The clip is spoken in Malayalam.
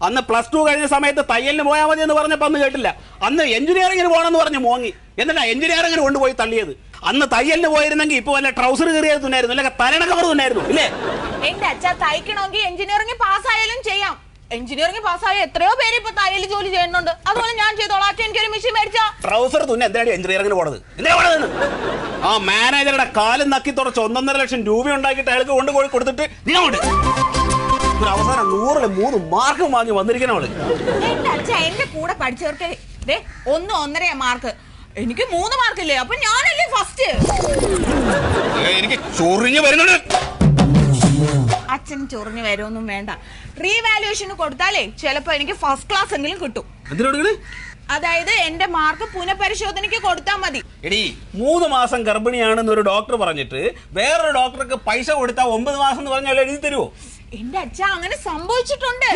അന്ന് +2 കഴിഞ്ഞ സമയത്ത് തയ്യലിന് പോയാൽ മതി എന്ന് പറഞ്ഞപ്പോൾ അന്ന് കേട്ടില്ല. അന്ന് എഞ്ചിനീയറിംഗിന് പോകണമെന്ന് പറഞ്ഞ് മോങ്ങി. എന്നിട്ടാ എഞ്ചിനീയറിംഗിന് കൊണ്ടുപോയി തള്ളിയത്. അന്ന് തയ്യലിന് പോയിരുന്നെങ്കിൽ ഇപ്പൊ വല്ല ട്രൗസർ കയറിയത് തുന്നായിരുന്നു, അല്ലെങ്കിൽ തലണ കവർ തുന്നായിരുന്നു ഇല്ലേ? എന്റെ അച്ഛാ തയ്ക്കണമെങ്കിൽ എഞ്ചിനീയറിംഗ് പാസ്സായാലും ചെയ്യാം. എഞ്ചിനീയറിംഗ് പാസ്സായ എത്രയോ പേര് ഇപ്പൊ തയ്യൽ ജോലി ചെയ്യുന്നുണ്ട്. അതുപോലെ ഞാൻ ചെയ്തോളാം. അച്ഛൻ എനിക്കൊരു മെഷീൻ മേടിച്ചാ. ട്രൗസർ തുന്ന എന്തിനാണ് എഞ്ചിനീയറിംഗിന് പോണത്? ആ മാനേജറുടെ കാലും നക്കി തുടച്ച് 1.5 ലക്ഷം രൂപ ഉണ്ടാക്കിയിട്ട് അയാൾക്ക് കൊണ്ടുപോയി കൊടുത്തിട്ട് നീങ്ങോട്ട് ഒരു അവസാനം 100-ൽ 3 മാർക്ക് വാങ്ങി വന്നിരിക്കണവള്. എന്റെ അച്ഛ എന്റെ കൂടെ പഠിച്ചവർക്ക് 1-1.5 മാർക്ക്, എനിക്ക് 3 മാർക്കില്ലേ? അപ്പൊ ഞാനല്ലേ ഫസ്റ്റ്. എനിക്ക് ചൊറിഞ്ഞു വരുന്നുണ്ട്. അച്ഛൻ ചൊറിഞ്ഞു വരുമൊന്നും വേണ്ട. റീവാലുവേഷന് കൊടുത്താലേ ചിലപ്പോ എനിക്ക് ഫസ്റ്റ് ക്ലാസ് എങ്കിലും കിട്ടും. അതായത് എന്റെ മാർക്ക് പുനഃപരിശോധനയ്ക്ക് കൊടുത്താൽ മതി. എടി 3 മാസം ഗർഭിണിയാണെന്ന് ഒരു ഡോക്ടർ പറഞ്ഞിട്ട് വേറൊരു ഡോക്ടർക്ക് പൈസ കൊടുത്താൽ 9 മാസം എന്ന് പറഞ്ഞാൽ എഴുതി തരുമോ? എന്റെ അച്ഛ അങ്ങനെ സംഭവിച്ചിട്ടുണ്ട്.